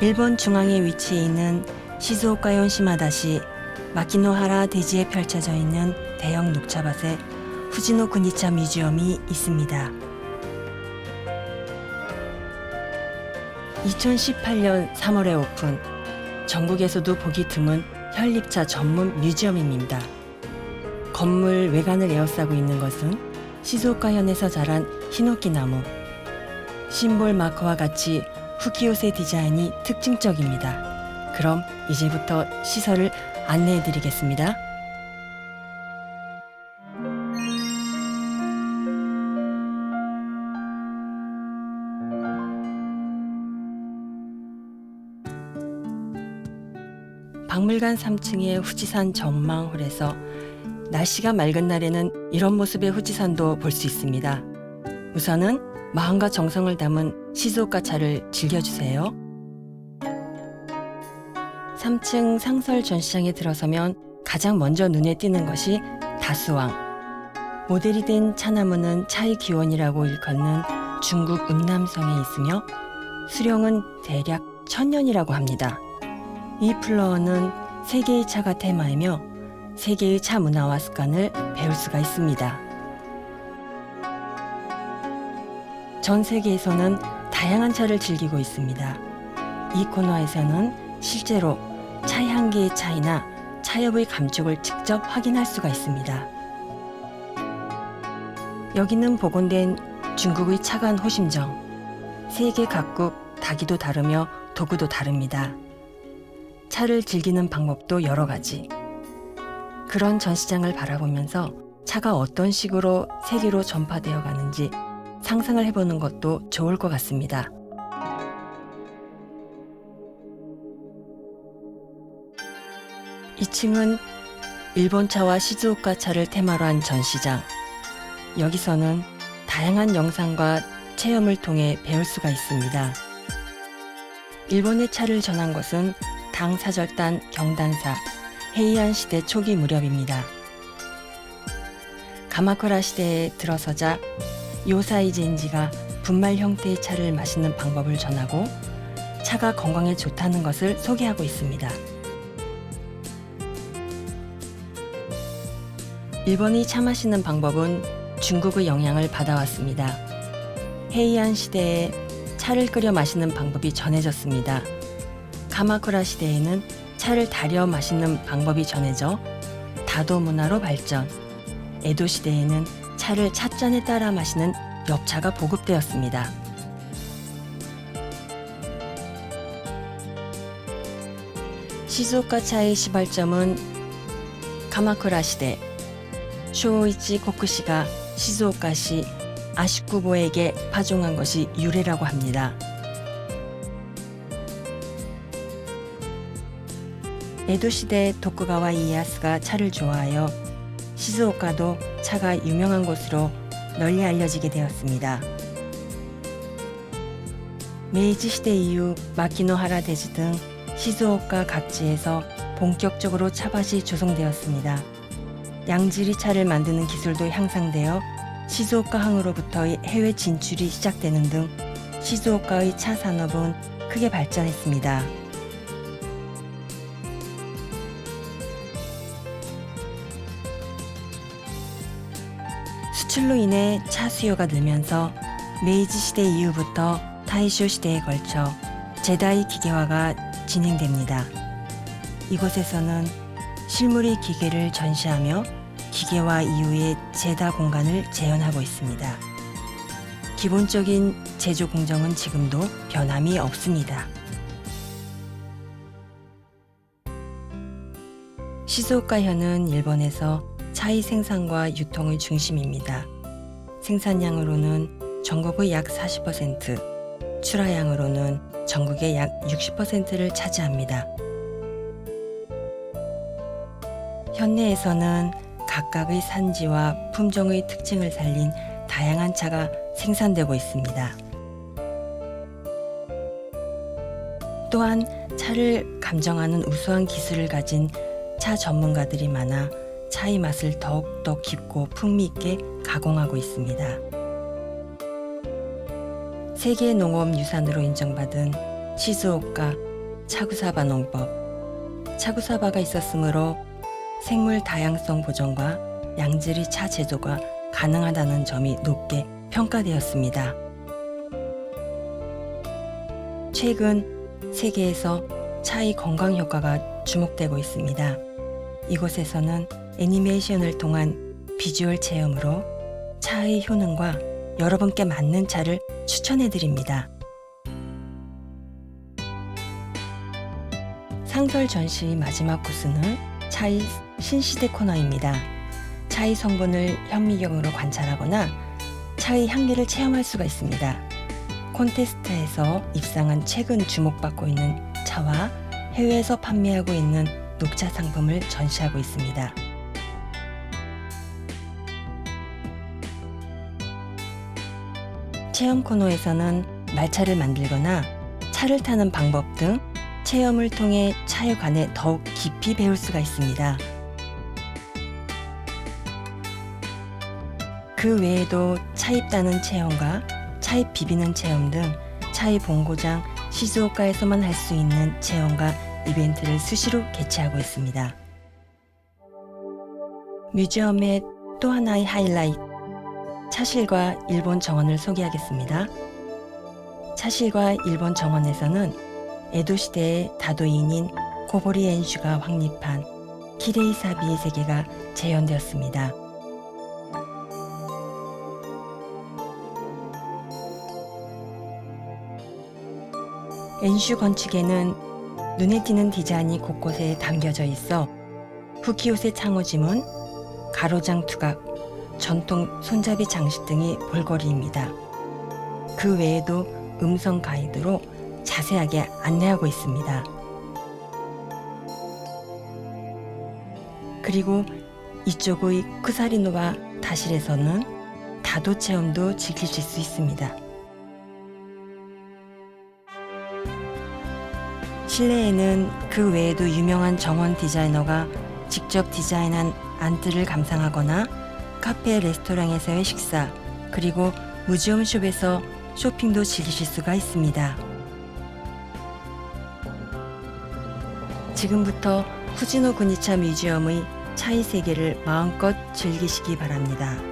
일본 중앙에 위치해 있는 시즈오카현 시마다시 마키노하라 대지에 펼쳐져 있는 대형 녹차밭에 후지노 구니차 뮤지엄이 있습니다. 2018년 3월에 오픈, 전국에서도 보기 드문 현립차 전문 뮤지엄입니다. 건물 외관을 에워싸고 있는 것은 시즈오카현에서 자란 히노키 나무. 심볼 마크와 같이 후키요세 디자인이 특징적입니다. 그럼 이제부터 시설을 안내해 드리겠습니다. 박물관 3층의 후지산 전망홀에서 날씨가 맑은 날에는 이런 모습의 후지산도 볼 수 있습니다. 우선은 마음과 정성을 담은 시즈오카 차를 즐겨주세요. 3층 상설 전시장에 들어서면 가장 먼저 눈에 띄는 것이 다스왕. 모델이 된 차나무는 차의 기원이라고 일컫는 중국 음남성에 있으며 수령은 대략 1000년이라고 합니다. 이 플로어는 세계의 차가 테마이며 세계의 차 문화와 습관을 배울 수가 있습니다. 전 세계에서는 다양한 차를 즐기고 있습니다. 이 코너에서는 실제로 차 향기의 차이나 차엽의 감촉을 직접 확인할 수가 있습니다. 여기는 복원된 중국의 차관 호심정. 세계 각국 다기도 다르며 도구도 다릅니다. 차를 즐기는 방법도 여러 가지. 그런 전시장을 바라보면서 차가 어떤 식으로 세계로 전파되어 가는지 상상을 해보는 것도 좋을 것 같습니다. 이 층은 일본 차와 시즈오카 차를 테마로 한 전시장. 여기서는 다양한 영상과 체험을 통해 배울 수가 있습니다. 일본의 차를 전한 것은 당 사절단 경단사 헤이안 시대 초기 무렵입니다. 가마쿠라 시대에 들어서자 요사이 젠지가 분말 형태의 차를 마시는 방법을 전하고 차가 건강에 좋다는 것을 소개하고 있습니다. 일본이 차 마시는 방법은 중국의 영향을 받아왔습니다. 헤이안 시대에 차를 끓여 마시는 방법이 전해졌습니다. 가마쿠라 시대에는 차를 달여 마시는 방법이 전해져 다도 문화로 발전. 에도 시대에는 차를 찻잔에 따라 마시는 엽차가 보급되었습니다. 시즈오카 차의 시발점은 가마쿠라 시대 쇼이치 코쿠시가 시즈오카시 아시쿠보에게 파종한 것이 유래라고 합니다. 에도시대 도쿠가와 이에야스가 차를 좋아하여 시즈오카도 차가 유명한 곳으로 널리 알려지게 되었습니다. 메이지 시대 이후 마키노하라 대지 등 시즈오카 각지에서 본격적으로 차밭이 조성되었습니다. 양지리 차를 만드는 기술도 향상되어 시즈오카항으로부터의 해외 진출이 시작되는 등 시즈오카의 차 산업은 크게 발전했습니다. 수출로 인해 차 수요가 늘면서 메이지 시대 이후부터 타이쇼 시대에 걸쳐 제다이 기계화가 진행됩니다. 이곳에서는 실물의 기계를 전시하며 기계화 이후의 제다 공간을 재현하고 있습니다. 기본적인 제조 공정은 지금도 변함이 없습니다. 시즈오카현은 일본에서 차의 생산과 유통의 중심입니다. 생산량으로는 전국의 약 40%, 출하량으로는 전국의 약 60%를 차지합니다. 현내에서는 각각의 산지와 품종의 특징을 살린 다양한 차가 생산되고 있습니다. 또한 차를 감정하는 우수한 기술을 가진 차 전문가들이 많아 차의 맛을 더욱더 깊고 풍미있게 가공하고 있습니다. 세계 농업 유산으로 인정받은 시즈오카 차구사바 농법. 차구사바가 있었으므로 생물 다양성 보존과 양질의 차 제조가 가능하다는 점이 높게 평가되었습니다. 최근 세계에서 차의 건강 효과가 주목되고 있습니다. 이곳에서는 애니메이션을 통한 비주얼 체험으로 차의 효능과 여러분께 맞는 차를 추천해 드립니다. 상설 전시의 마지막 코스는 차의 신시대 코너입니다. 차의 성분을 현미경으로 관찰하거나 차의 향기를 체험할 수가 있습니다. 콘테스트에서 입상한 최근 주목받고 있는 차와 해외에서 판매하고 있는 녹차 상품을 전시하고 있습니다. 체험 코너에서는 말차를 만들거나 차를 타는 방법 등 체험을 통해 차에 관해 더욱 깊이 배울 수가 있습니다. 그 외에도 차입 따는 체험과 차입 비비는 체험 등 차의 본고장 시즈오카에서만 할 수 있는 체험과 이벤트를 수시로 개최하고 있습니다. 뮤지엄의 또 하나의 하이라이트, 차실과 일본 정원을 소개하겠습니다. 차실과 일본 정원에서는 에도 시대의 다도인인 고보리 엔슈가 확립한 키레이사비의 세계가 재현되었습니다. 엔슈 건축에는 눈에 띄는 디자인이 곳곳에 담겨져 있어 후키요세 창호지문, 가로장 투각, 전통 손잡이 장식 등이 볼거리입니다. 그 외에도 음성 가이드로 자세하게 안내하고 있습니다. 그리고 이쪽의 쿠사리노와 다실에서는 다도 체험도 즐기실 수 있습니다. 실내에는 그 외에도 유명한 정원 디자이너가 직접 디자인한 안뜰을 감상하거나 카페, 레스토랑에서의 식사, 그리고 무지엄숍에서 쇼핑도 즐기실 수가 있습니다. 지금부터 후지노 구니차 뮤지엄의 차의 세계를 마음껏 즐기시기 바랍니다.